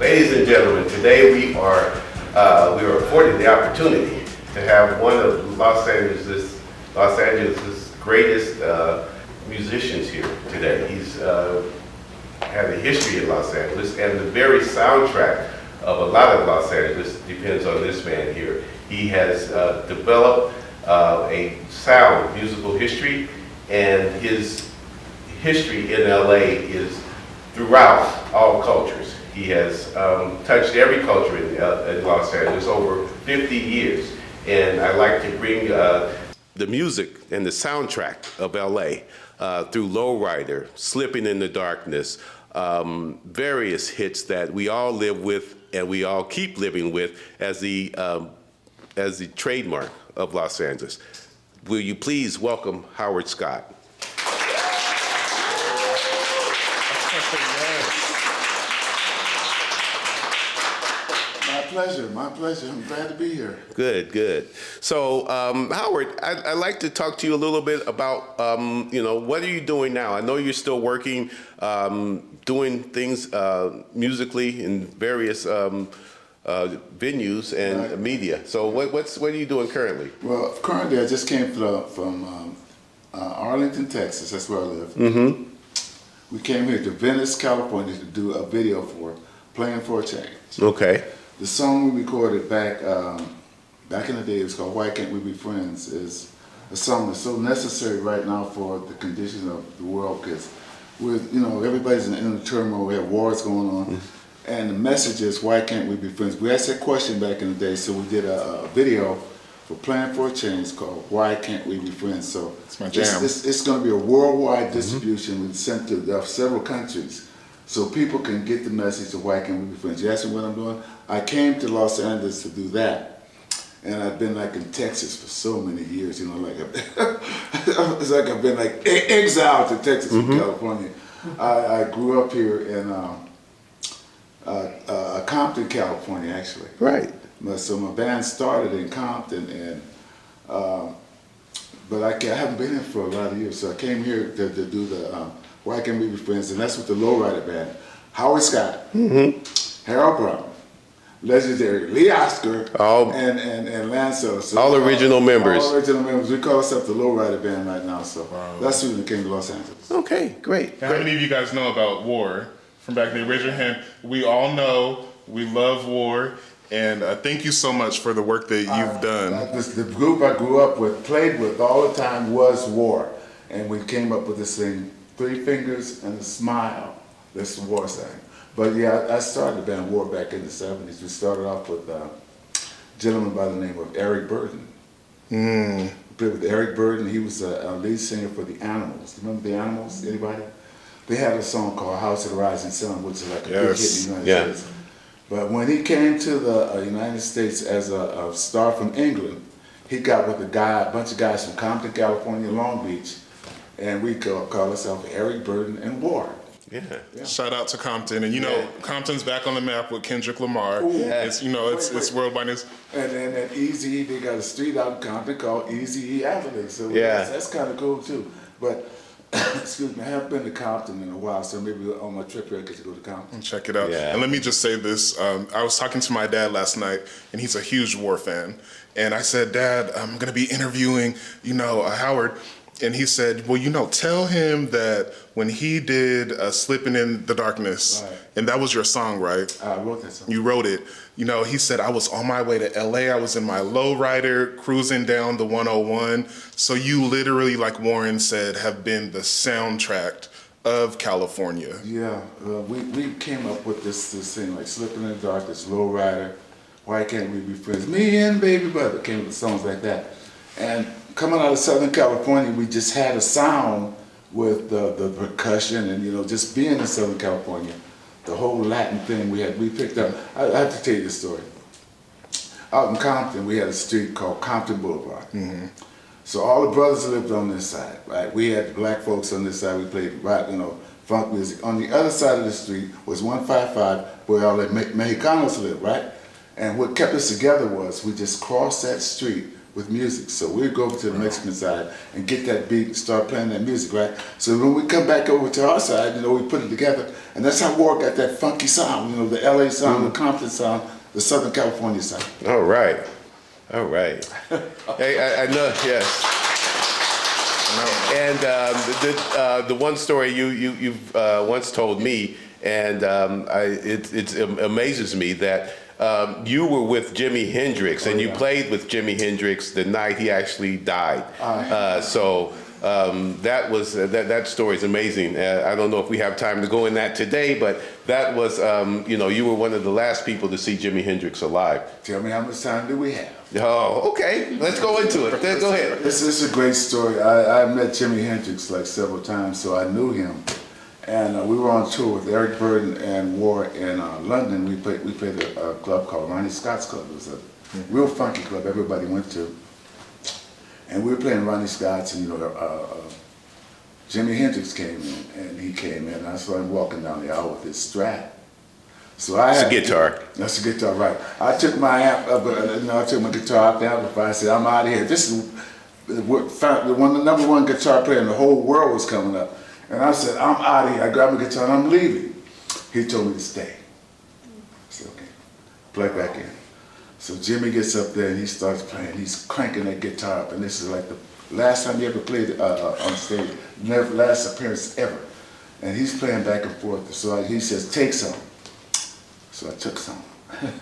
Ladies and gentlemen, today we are afforded the opportunity to have one of Los Angeles' greatest musicians here today. He's had a history in Los Angeles, and the very soundtrack of a lot of Los Angeles depends on this man here. He has developed a sound musical history, and his history in LA is throughout all cultures. He has touched every culture in Los Angeles over 50 years. And I like to bring the music and the soundtrack of LA through Lowrider, Slipping in the Darkness, various hits that we all live with and we all keep living with as the trademark of Los Angeles. Will you please welcome Howard Scott? My pleasure. I'm glad to be here. Good. So, Howard, I'd like to talk to you a little bit about, what are you doing now? I know you're still working, doing things musically in various venues and media. So, what are you doing currently? Well, currently I just came from Arlington, Texas. That's where I live. Mm-hmm. We came here to Venice, California to do a video for Playing for a Change. Okay. The song we recorded back in the day, it was called Why Can't We Be Friends, is a song that's so necessary right now for the conditions of the world, because everybody's in the turmoil, we have wars going on, and the message is, why can't we be friends? We asked that question back in the day, so we did a video for Playing for a Change called Why Can't We Be Friends. So it's my jam. It's going to be a worldwide distribution. We sent to several countries, so people can get the message of why can't we be friends. You ask me what I'm doing? I came to Los Angeles to do that, and I've been in Texas for so many years. It's like I've been exiled to Texas from California. I grew up here in Compton, California, actually. Right. So my band started in Compton, but I haven't been here for a lot of years. So I came here to do the Why Can't We Be Friends, and that's with the Lowrider Band. Howard Scott, Harold Brown, legendary Lee Oscar, and Lance. So all original members. All original members. We call ourselves the Lowrider Band right now. So that's who came to Los Angeles. Okay, great. How many of you guys know about War from back then? Raise your hand. We all know. We love War. And thank you so much for the work that you've done. The group I grew up with, played with all the time, was War. And we came up with this thing, 3 fingers and a smile. That's the War thing. But yeah, I started the band War back in the 70s. We started off with a gentleman by the name of Eric Burden. We played with Eric Burden. He was a lead singer for the Animals. Remember the Animals? Anybody? They had a song called House of the Rising Sun, which is like a big hit in the United States. But when he came to the United States as a star from England, he got with a bunch of guys from Compton, California, Long Beach, and we call ourselves Eric Burden and War. Yeah. Shout out to Compton, and Compton's back on the map with Kendrick Lamar. It's it's worldwide news. And then at Easy, they got a street out in Compton called Easy Avenue. So that's kind of cool too. But excuse me, I haven't been to Compton in a while, so maybe on my trip here I get to go to Compton. Check it out. Yeah. And let me just say this. I was talking to my dad last night, and he's a huge War fan. And I said, Dad, I'm going to be interviewing, Howard. And he said, well, tell him that when he did Slipping in the Darkness, and that was your song, right? I wrote that song. You wrote it. He said, I was on my way to LA. I was in my lowrider cruising down the 101. So you literally, like Warren said, have been the soundtrack of California. Yeah, we came up with this thing like Slipping in the Darkness, Lowrider, Why Can't We Be Friends? Me and Baby Brother came up with songs like that. And coming out of Southern California, we just had a sound with the percussion and, just being in Southern California, the whole Latin thing we picked up. I have to tell you this story. Out in Compton, we had a street called Compton Boulevard. So all the brothers lived on this side, right? We had black folks on this side. We played rock, funk music. On the other side of the street was 155, where all the Mexicanos lived, right? And what kept us together was we just crossed that street with music. So we'd go over to the Mexican side and get that beat and start playing that music, right? So when we come back over to our side, we put it together. And that's how War got that funky sound, the LA sound, the Compton sound, the Southern California sound. All right. All right. Hey, I know, yes. And the one story you've once told me, and it amazes me that you were with Jimi Hendrix, and you played with Jimi Hendrix the night he actually died. That story is amazing. I don't know if we have time to go in that today, but that was, you were one of the last people to see Jimi Hendrix alive. Tell me how much time do we have? Oh, okay. Let's go into it. Go ahead. This is a great story. I met Jimi Hendrix like several times, so I knew him. And we were on tour with Eric Burden and War in London. We played a club called Ronnie Scott's Club. It was a real funky club everybody went to. And we were playing Ronnie Scott's, and Jimi Hendrix came in, and I saw him walking down the aisle with his Strat. So It's a guitar. That's a guitar, right? I took my I took my guitar out the amplifier. I said, "I'm out of here." This is the number one guitar player in the whole world was coming up, and I said, "I'm out of here." I grabbed my guitar and I'm leaving. He told me to stay. I said, "Okay." Plug back in. So Jimmy gets up there and he starts playing. He's cranking that guitar up, and this is like the last time he ever played on stage, last appearance ever. And he's playing back and forth. So he says, "Take some." So I took some.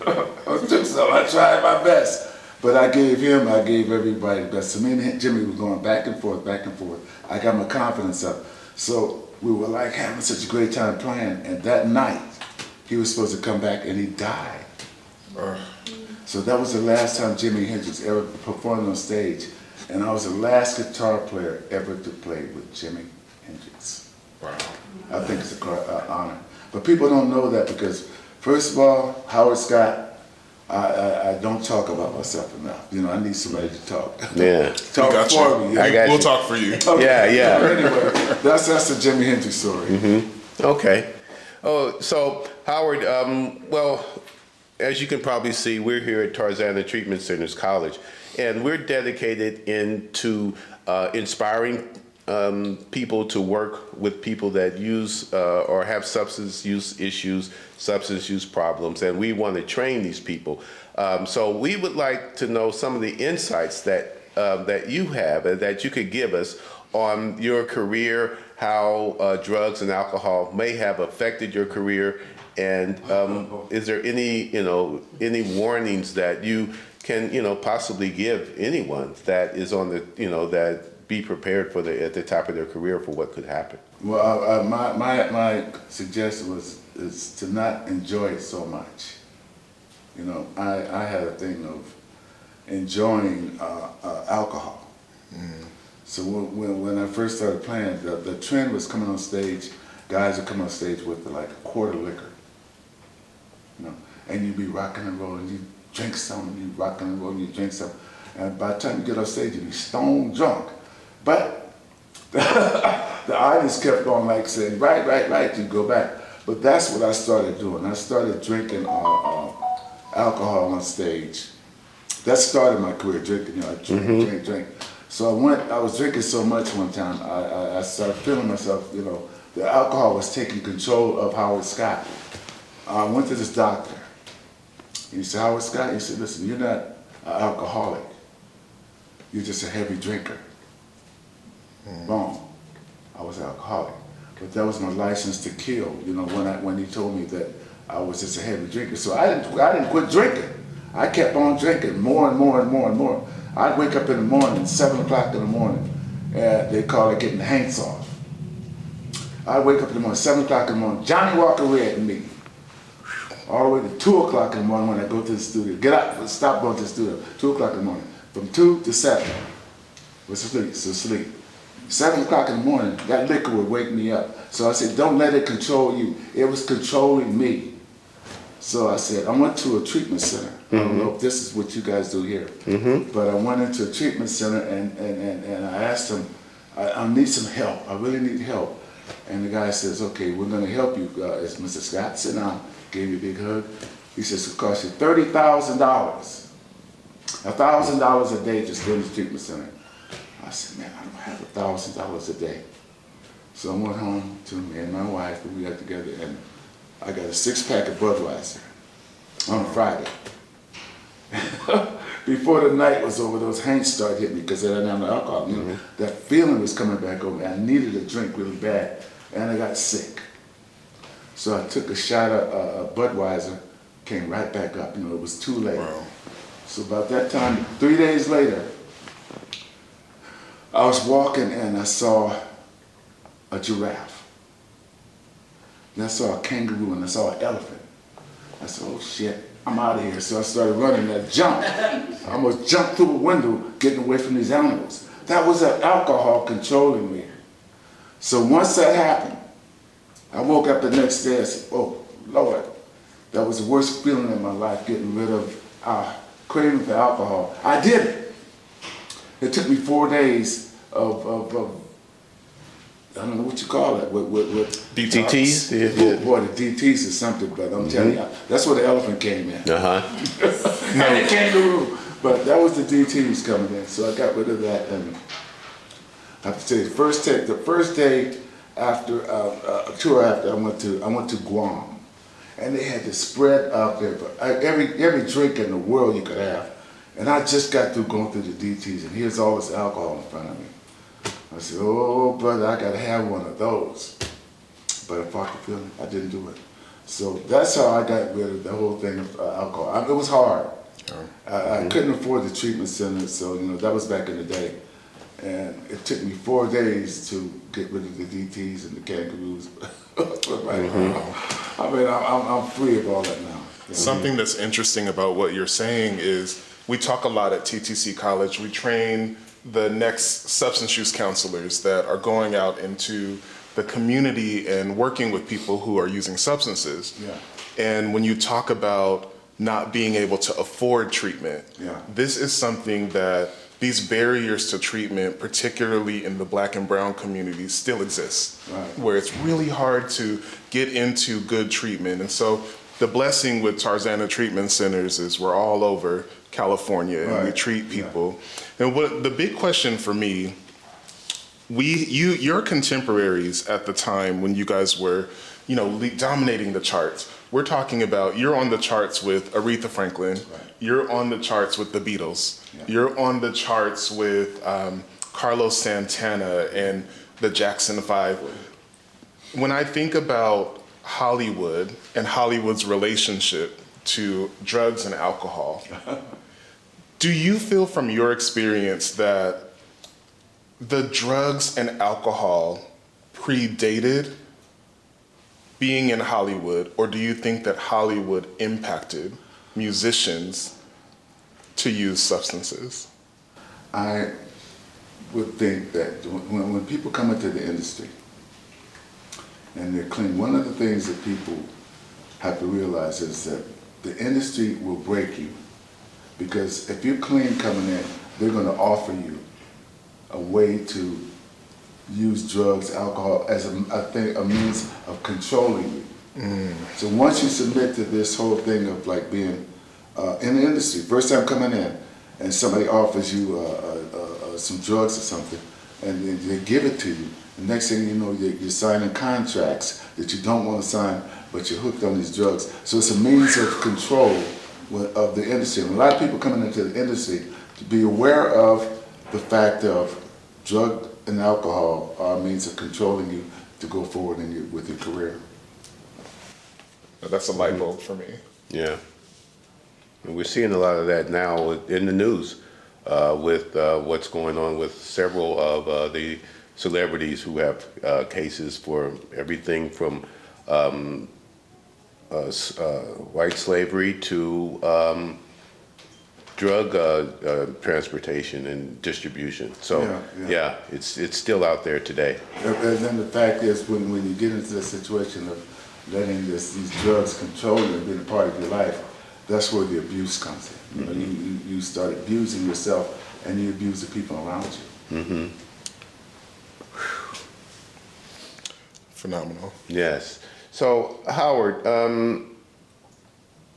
I tried my best. But I gave everybody the best. So me and Jimmy were going back and forth, back and forth. I got my confidence up. So we were like having such a great time playing. And that night, he was supposed to come back and he died. So that was the last time Jimi Hendrix ever performed on stage. And I was the last guitar player ever to play with Jimi Hendrix. Wow. I think it's an honor. But people don't know that because, first of all, Howard Scott, I don't talk about myself enough. I need somebody to talk. Yeah. Talk for me. I got We'll you. talk for you. Okay. Yeah. Anyway, that's the Jimi Hendrix story. Mm-hmm. Okay. Oh, so Howard, well, as you can probably see, we're here at Tarzana Treatment Centers College, and we're dedicated into inspiring people to work with people that use or have substance use issues, substance use problems, and we want to train these people. So we would like to know some of the insights that you have and that you could give us on your career, how drugs and alcohol may have affected your career, and is there any warnings that you can possibly give anyone that is on the that be prepared for at the top of their career for what could happen? Well, my suggestion is to not enjoy it so much. I had a thing of enjoying alcohol. So when I first started playing, the trend was coming on stage. Guys would come on stage with like a quart of liquor, and you'd be rocking and rolling. You drink some, you rocking and rolling, you drink some, and by the time you get on stage, you'd be stone drunk. But the audience kept on like saying, right, you go back. But that's what I started doing. I started drinking alcohol on stage. That started my career, drinking, drink. So I was drinking so much one time, I started feeling myself, the alcohol was taking control of Howard Scott. I went to this doctor. He said, "Howard Scott," he said, "listen, you're not an alcoholic. You're just a heavy drinker." Boom. I was an alcoholic. But that was my license to kill, when he told me that I was just a heavy drinker. So I didn't quit drinking. I kept on drinking more and more and more and more. I'd wake up in the morning, 7 o'clock in the morning, and they call it getting the hanks off. I'd wake up in the morning, 7 o'clock in the morning, Johnny Walker Red and me. All the way to 2 o'clock in the morning when I go to the studio. Get up, stop going to the studio, 2 o'clock in the morning. From 2 to 7 was sleep. 7 o'clock in the morning, that liquor would wake me up. So I said, don't let it control you. It was controlling me. So I said, I went to a treatment center. I don't know if this is what you guys do here. But I went into a treatment center and I asked them, I need some help. I really need help. And the guy says, okay, we're going to help you, Mr. Scott. Sit down. Gave you a big hug. He says, it costs you $30,000 $1,000 a day just in the treatment center. I said, man, I don't have $1,000 a day. So I went home to me and my wife, and we got together, and I got a 6-pack of Budweiser on a Friday. Before the night was over, those hanks started hitting me because I didn't have no alcohol. You know, that feeling was coming back over me. I needed a drink really bad, and I got sick. So I took a shot of Budweiser, came right back up. You know, it was too late. Wow. So about that time, 3 days later, I was walking and I saw a giraffe. And I saw a kangaroo and I saw an elephant. I said, oh shit, I'm out of here. So I started running and I jumped. I almost jumped through a window getting away from these animals. That was that alcohol controlling me. So once that happened, I woke up the next day and said, oh Lord, that was the worst feeling in my life, getting rid of craving for alcohol. I did it. It took me 4 days of I don't know what you call it, with DTs? Oh, boy, the DTs is something, but I'm telling you, that's where the elephant came in. Uh-huh. And the kangaroo. But that was the DTs coming in, so I got rid of that. And I have to say, the first day after a tour after, I went to Guam, and they had this spread out there, but every drink in the world you could have. And I just got through going through the DTs, and here's all this alcohol in front of me. I said, oh, brother, I gotta have one of those. But I fought the feeling, I didn't do it. So that's how I got rid of the whole thing of alcohol. It was hard. I couldn't afford the treatment center, so you know that was back in the day. And it took me 4 days to get rid of the DTs and the kangaroos. But right now, I mean, I'm free of all that now. Yeah. Something that's interesting about what you're saying is we talk a lot at TTC College. We train the next substance use counselors that are going out into the community and working with people who are using substances. Yeah. And when you talk about not being able to afford treatment, this is something that these barriers to treatment, particularly in the Black and brown communities, still exist, where it's really hard to get into good treatment. And so the blessing with Tarzana Treatment Centers is we're all over California and we treat people. And what the big question for me, your contemporaries at the time when you guys were, you know, dominating the charts, we're talking about you're on the charts with Aretha Franklin, you're on the charts with the Beatles, you're on the charts with Carlos Santana and the Jackson 5. When I think about Hollywood and Hollywood's relationship to drugs and alcohol, do you feel from your experience that the drugs and alcohol predated being in Hollywood, or do you think that Hollywood impacted musicians to use substances? I would think that when people come into the industry and they're clean, one of the things that people have to realize is that the industry will break you. Because if you're clean coming in, they're going to offer you a way to use drugs, alcohol as a means of controlling you. So once you submit to this whole thing of like being in the industry, first time coming in, and somebody offers you some drugs or something, and they give it to you, the next thing you know, you're signing contracts that you don't want to sign, but you're hooked on these drugs. So it's a means of control of the industry. And a lot of people coming into the industry to be aware of the fact of drug and alcohol are a means of controlling you to go forward with your career. That's a light bulb for me. Yeah. And we're seeing a lot of that now in the news with what's going on with several of the celebrities who have cases for everything from white slavery to drug transportation and distribution. So yeah, it's still out there today. And then the fact is, when you get into the situation of letting these drugs control you and being a part of your life, that's where the abuse comes in. You know, you start abusing yourself and you abuse the people around you. Phenomenal. Yes. So Howard,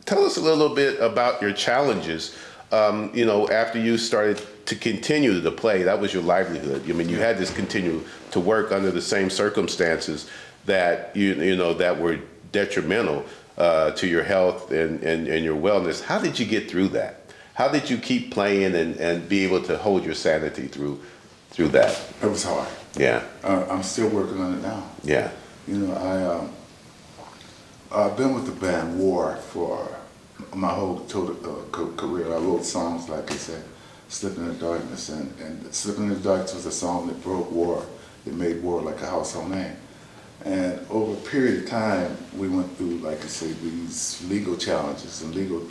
tell us a little bit about your challenges After you started to continue to play, that was your livelihood. I mean, you had to continue to work under the same circumstances that that were detrimental to your health and your wellness. How did you get through that? How did you keep playing and be able to hold your sanity through that? It was hard. Yeah. I'm still working on it now. Yeah. I've been with the band War for my whole total career. I wrote songs like I said, "Slipping in the Darkness," and "Slipping in the Darkness" was a song that broke War. It made War like a household name. And over a period of time, we went through, like I say, these legal challenges and legal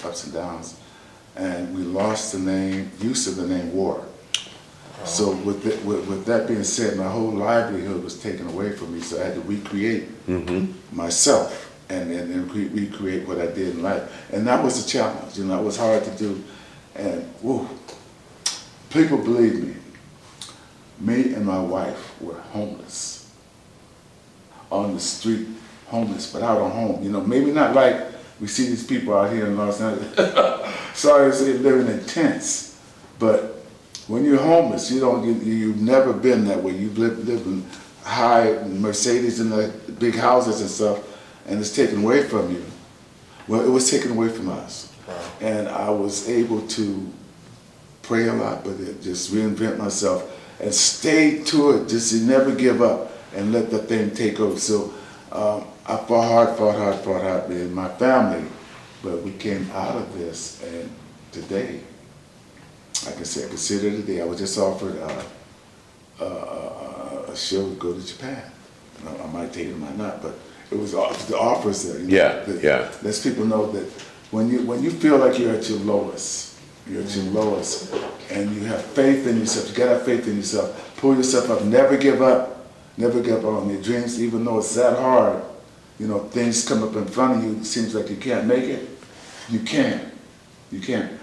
ups and downs, and we lost the use of the name War. So with that being said, my whole livelihood was taken away from me, so I had to recreate myself and recreate what I did in life. And that was a challenge, it was hard to do. And people believe me, me and my wife were homeless, on the street, homeless, but out on home. Maybe not like we see these people out here in Los Angeles, sorry to say, living in tents, but when you're homeless, you've never been that way. You've lived in high Mercedes and the big houses and stuff, and it's taken away from you. Well, it was taken away from us. Wow. And I was able to pray a lot, but just reinvent myself and stay to it, just to never give up and let the thing take over. So I fought hard, in my family, but we came out of this, and today, like I said, consider today, I was just offered a show to go to Japan. I might take it, I might not, but it was the offers there. Yeah. Lets people know that when you feel like you're at your lowest, and you have faith in yourself, you gotta have faith in yourself, pull yourself up, never give up on your dreams, even though it's that hard. Things come up in front of you, it seems like you can't make it. You can.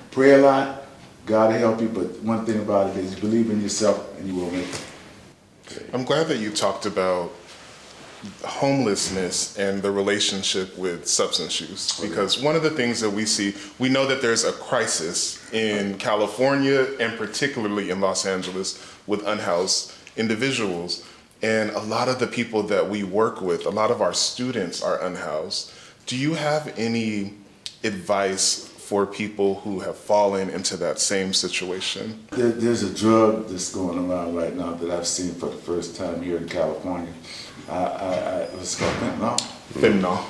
Pray a lot, God will help you, but one thing about it is you believe in yourself and you will make it. I'm glad that you talked about homelessness and the relationship with substance use, because one of the things that we know that there's a crisis in California and particularly in Los Angeles with unhoused individuals. And a lot of the people that we work with, a lot of our students are unhoused. Do you have any advice for people who have fallen into that same situation? There's a drug that's going around right now that I've seen for the first time here in California. It's called fentanyl. Fentanyl.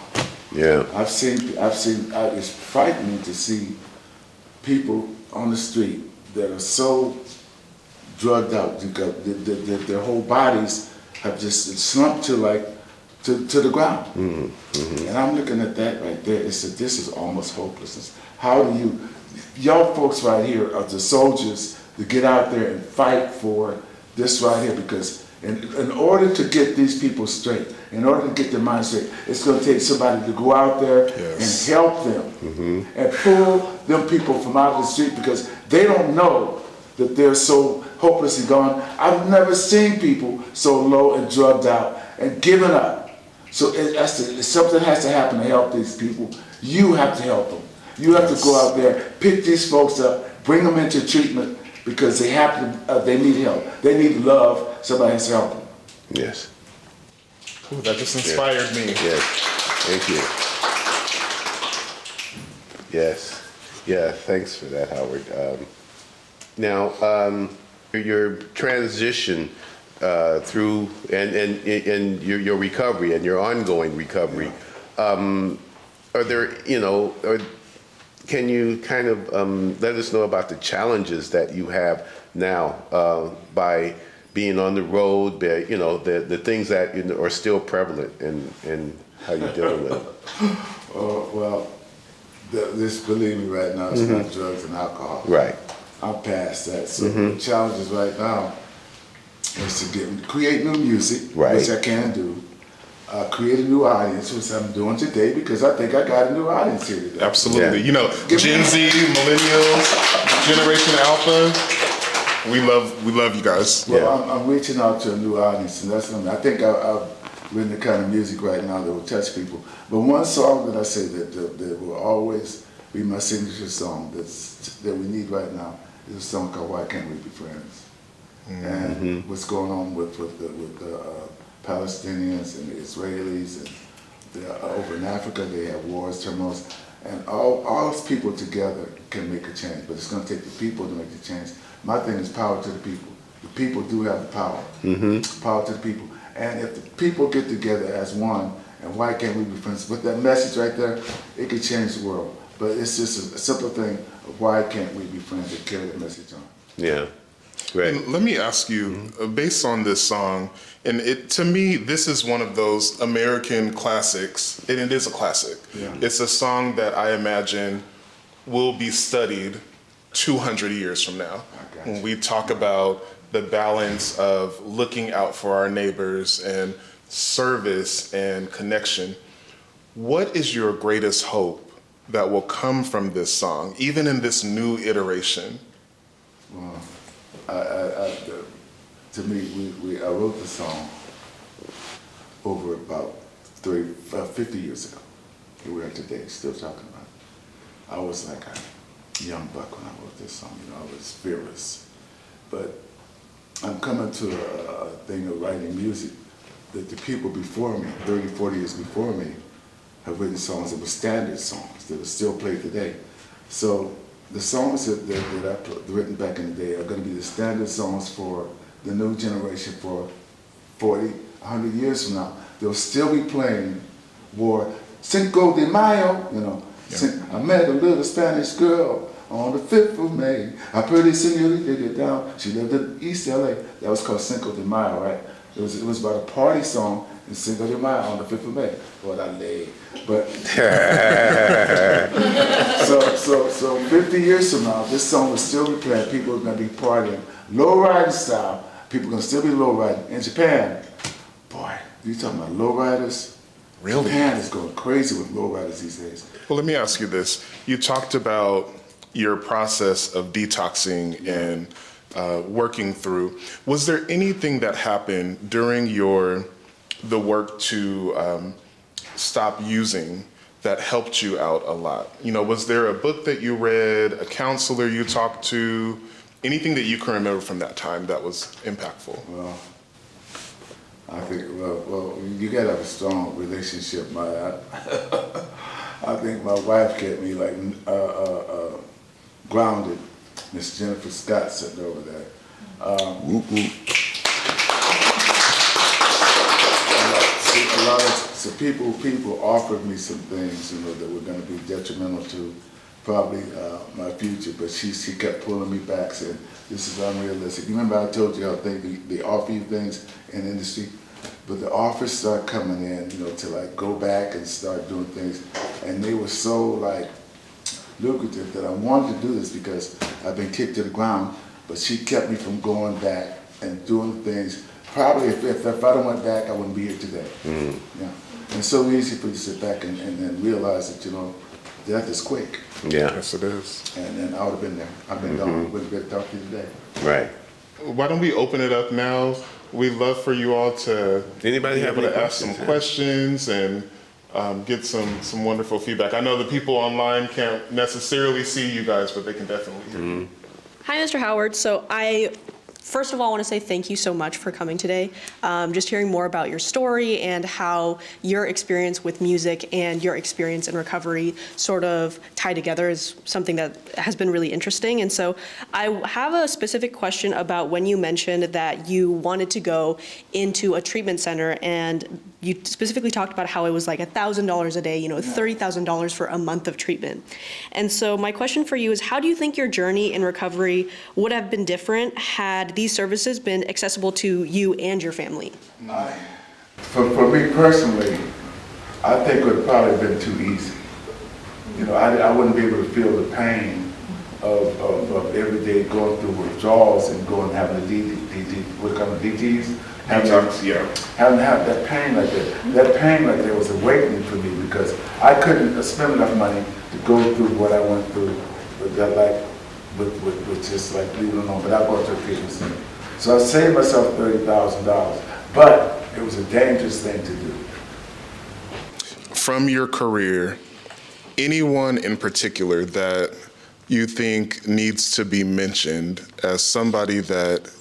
Yeah. I've seen. It's frightening to see people on the street that are so drugged out. Their whole bodies have just slumped to the ground. Mm-hmm. And I'm looking at that right there. This is almost hopelessness. How do y'all folks right here are the soldiers to get out there and fight for this right here, because in order to get these people straight, in order to get their mind straight, it's going to take somebody to go out there and help them and pull them people from out of the street, because they don't know that they're so hopelessly gone. I've never seen people so low and drugged out and given up. So something has to happen to help these people. You have to help them. You have to go out there, pick these folks up, bring them into treatment, because they need help. They need love. Somebody has to help them. Yes. Ooh, that just inspired me. Yes. Thank you. Yes. Yeah. Thanks for that, Howard. Now, your transition through and your recovery and your ongoing recovery. Are there, can you kind of let us know about the challenges that you have now by being on the road, the things that are still prevalent and how you're dealing with it? Believe me right now, it's not drugs and alcohol. Right. I'm past that. So the challenges right now is to create new music, which I can do. Create a new audience, which I'm doing today, because I think I got a new audience here today. Absolutely. Yeah. Gen Z, millennials, Generation Alpha, we love you guys. Well, I'm reaching out to a new audience, and that's something. I think I've written the kind of music right now that will touch people. But one song that I say that will always be my signature song that we need right now is a song called Why Can't We Be Friends? And what's going on with the Palestinians and the Israelis and over in Africa, they have wars, turmoils, and all those people together can make a change, but it's going to take the people to make the change. My thing is power to the people. The people do have the power. Power to the people. And if the people get together as one, and why can't we be friends? With that message right there, it could change the world. But it's just a simple thing of why can't we be friends and carry that message on. Yeah. Right. And let me ask you, based on this song, and to me, this is one of those American classics, and it is a classic. Yeah. It's a song that I imagine will be studied 200 years from now. When we talk about the balance of looking out for our neighbors and service and connection, what is your greatest hope that will come from this song, even in this new iteration? Well, to me, I wrote the song over about 50 years ago. Here we are today, still talking about it. I was like a young buck when I wrote this song, I was fearless. But I'm coming to a thing of writing music that the people before me, 30, 40 years before me, have written songs that were standard songs that are still played today. So the songs that I've written back in the day are going to be the standard songs for the new generation for 40, 100 years from now. They'll still be playing War, Cinco de Mayo, I met a little Spanish girl on the 5th of May. A pretty senorita get down. She lived in East LA. That was called Cinco de Mayo, right? It was about a party song in Cinco de Mayo on the 5th of May. What I laid. But so 50 years from now, this song will still be playing. People are going to be partying, low riding style. People are going to still be low riding. In Japan, boy, you talking about low riders? Really? Japan is going crazy with low riders these days. Well, let me ask you this. You talked about your process of detoxing and working through. Was there anything that happened during the work to stop using that helped you out a lot? Was there a book that you read, a counselor you talked to, anything that you can remember from that time that was impactful? Well, I think, well, you gotta have a strong relationship. I think my wife kept me grounded. Miss Jennifer Scott sitting over there. So people offered me some things, that were going to be detrimental to probably my future, but she kept pulling me back, saying, this is unrealistic. You remember I told you how they offer you things in the industry, but the offers start coming in, to go back and start doing things, and they were so lucrative that I wanted to do this because I've been kicked to the ground, but she kept me from going back and doing things. Probably if I don't went back, I wouldn't be here today. Yeah. And it's so easy for you to sit back and realize that, death is quick. Yeah. Yes, it is. And then I would have been there. I've been gone. Wouldn't be able to talk to you today. Right. Why don't we open it up now? We'd love for you all to Anybody be have able any to ask some questions and get some wonderful feedback. I know the people online can't necessarily see you guys, but they can definitely hear you. Hi, Mr. Howard. So first of all, I want to say thank you so much for coming today. Just hearing more about your story and how your experience with music and your experience in recovery sort of tie together is something that has been really interesting. And so I have a specific question about when you mentioned that you wanted to go into a treatment center, and you specifically talked about how it was like $1,000 a day, $30,000 for a month of treatment. And so my question for you is, how do you think your journey in recovery would have been different had these services been accessible to you and your family? For me personally, I think it would have probably been too easy. I wouldn't be able to feel the pain of every day going through withdrawals and going and having the DTs. Detox, yeah. Having to have that pain like that. That pain like that was awakening for me because I couldn't spend enough money to go through what I went through with that, with just leave it alone, but I go to a treatment center. So I saved myself $30,000, but it was a dangerous thing to do. From your career, anyone in particular that you think needs to be mentioned as somebody that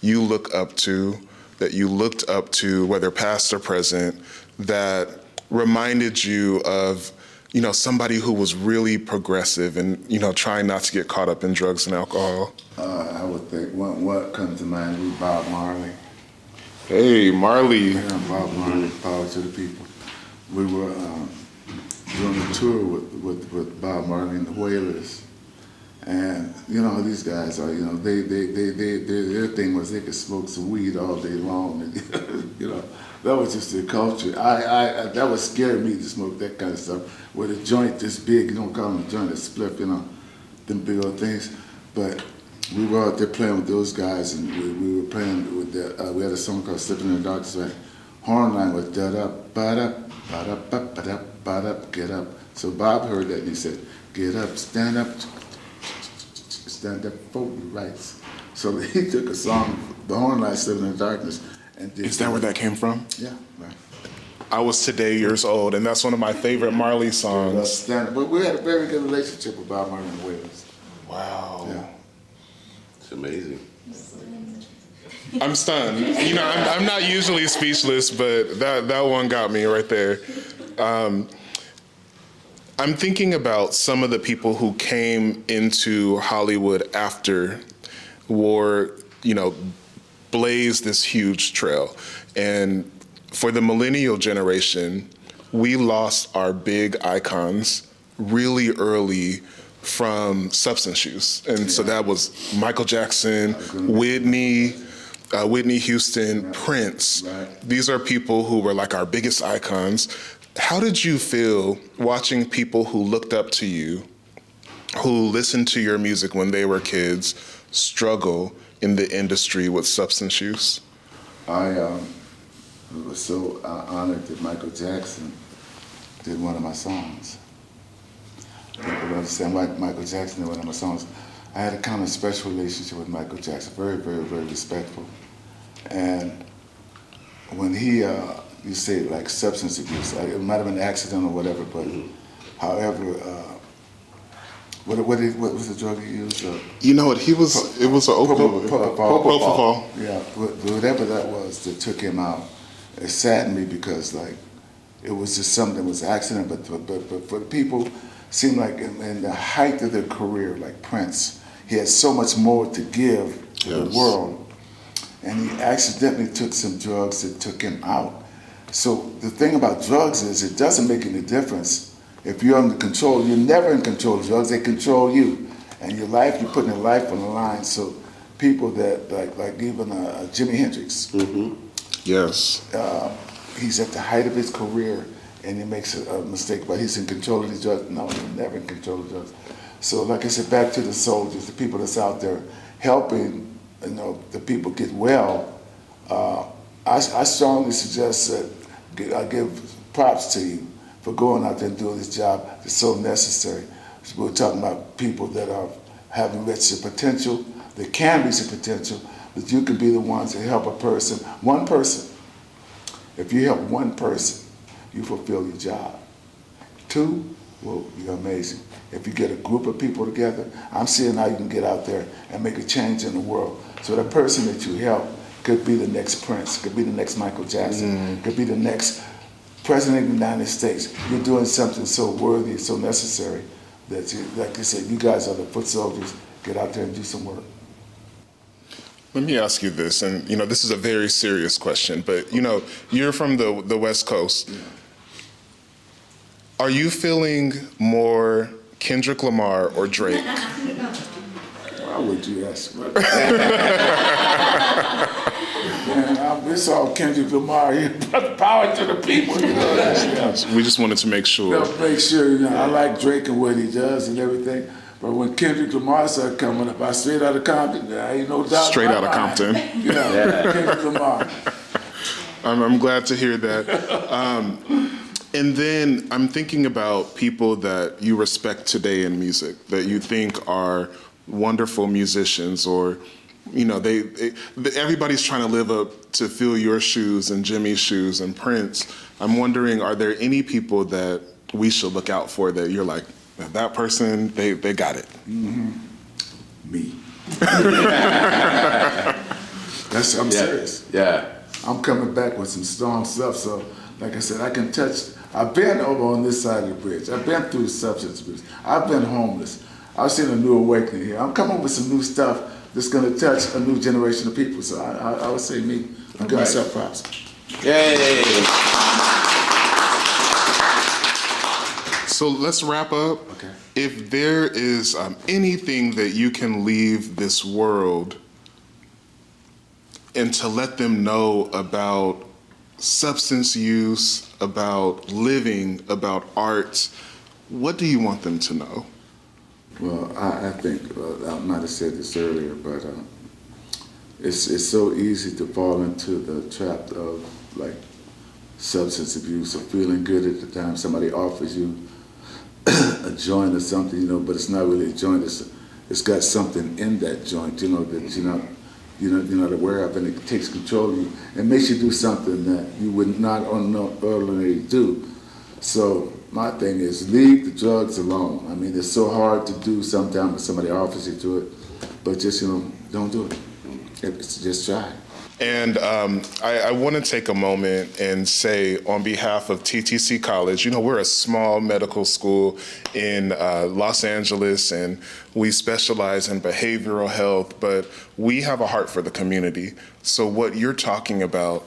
you look up to, that you looked up to, whether past or present, that reminded you of, you know, somebody who was really progressive and, you know, trying not to get caught up in drugs and alcohol? I would think what comes to mind would be Bob Marley. Hey, Marley. Yeah, Bob Marley, Power to the People. We were doing a tour with Bob Marley and the Wailers. And, you know, these guys are, you know, their thing was they could smoke some weed all day long. And, you know, that was just their culture. That would scare me to smoke that kind of stuff. With a joint this big, you don't call them a joint, a spliff, you know, them big old things. But we were out there playing with those guys, and we were playing with we had a song called Slipping in the Dark. So horn line was da-da, ba-da, ba-da, ba-da, ba-da, get up. So Bob heard that and he said, get up, stand up for your rights. So he took a song, the horn line, Slipping in the Darkness, and did. Is that where that came from? Yeah, right. I was today years old, and that's one of my favorite Marley songs. But we had a very good relationship with Bob Marley and the Wailers. Wow. Yeah. It's amazing. I'm stunned. You know, I'm not usually speechless, but that one got me right there. I'm thinking about some of the people who came into Hollywood after war, you know, blazed this huge trail. And for the millennial generation, we lost our big icons really early from substance use. And so that was Michael Jackson, Whitney Houston, Prince. Right. These are people who were like our biggest icons. How did you feel watching people who looked up to you, who listened to your music when they were kids, struggle in the industry with substance use? I was so honored that Michael Jackson did one of my songs. People don't understand why Michael Jackson did one of my songs. I had a kind of special relationship with Michael Jackson, very, very, very respectful. And when he, you say like substance abuse, it might have been an accident or whatever, but however, what was the drug he used? You know what, it was an opioid. Propofol. Yeah, whatever that was that took him out, it saddened me because like, it was just something that was an accident, but for the people, seemed like in the height of their career, like Prince, he had so much more to give to the world. And he accidentally took some drugs that took him out. So the thing about drugs is it doesn't make any difference. If you're under control, you're never in control of drugs, they control you. And your life, you're putting your life on the line. So people that, like even Jimi Hendrix. Mm-hmm. Yes. He's at the height of his career and he makes a mistake, but he's in control of these drugs. No, he's never in control of drugs. So like I said, back to the soldiers, the people that's out there helping, you know, the people get well. I strongly suggest that I give props to you for going out there and doing this job. It's so necessary. We're talking about people that are having reached their potential. They can reach their potential, but you can be the ones that help a person, one person. If you help one person, you fulfill your job. Two, well, you're amazing. If you get a group of people together, I'm seeing how you can get out there and make a change in the world. So the person that you help could be the next Prince, could be the next Michael Jackson, could be the next President of the United States. You're doing something so worthy, so necessary that, you, like I said, you guys are the foot soldiers. Get out there and do some work. Let me ask you this, and you know, this is a very serious question, but you know, you're from the West Coast. Yeah. Are you feeling more Kendrick Lamar or Drake? Why would you ask? Man, it's all Kendrick Lamar. Power to the people. You know that. We just wanted to make sure. Make sure, you know, I like Drake and what he does and everything. But when Kendrick Lamar started coming up, I straight out of Compton. There ain't no doubt. Straight out of Compton. Yeah, Kendrick Lamar. I'm glad to hear that. And then I'm thinking about people that you respect today in music, that you think are wonderful musicians, or, you know, everybody's trying to live up to fill your shoes and Jimmy's shoes and Prince. I'm wondering, are there any people that we should look out for that you're like, that person, they got it? Me. I'm serious. Yeah. I'm coming back with some strong stuff. So, like I said, I can touch. I've been over on this side of the bridge. I've been through substance abuse. I've been homeless. I've seen a new awakening here. I'm coming with some new stuff that's going to touch a new generation of people. So I would say me. I'm giving myself props. Yay! So let's wrap up. Okay. If there is anything that you can leave this world and to let them know about substance use, about living, about art, what do you want them to know? Well, I think, I might have said this earlier, but it's so easy to fall into the trap of like substance abuse or feeling good at the time somebody offers you a joint or something, you know, but it's not really a joint. It's got something in that joint, you know, that you're not aware of, and it takes control of you and makes you do something that you would not ordinarily do. So my thing is, leave the drugs alone. I mean, it's so hard to do sometimes when somebody offers you to it, but just, you know, don't do it. It's just try. And I want to take a moment and say, on behalf of TTC College, you know, we're a small medical school in Los Angeles, and we specialize in behavioral health, but we have a heart for the community. So what you're talking about,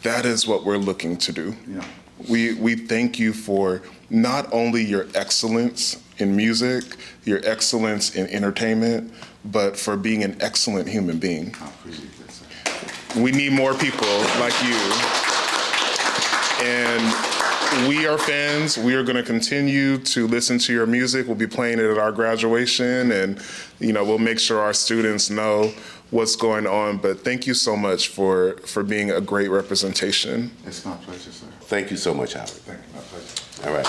that is what we're looking to do. Yeah. We thank you for not only your excellence in music, your excellence in entertainment, but for being an excellent human being. I appreciate that, sir. We need more people like you. And we are fans. We are going to continue to listen to your music. We'll be playing it at our graduation, and you know, we'll make sure our students know what's going on. But thank you so much for being a great representation. It's my pleasure, sir. Thank you so much, Howard. Thank you, my pleasure. All right.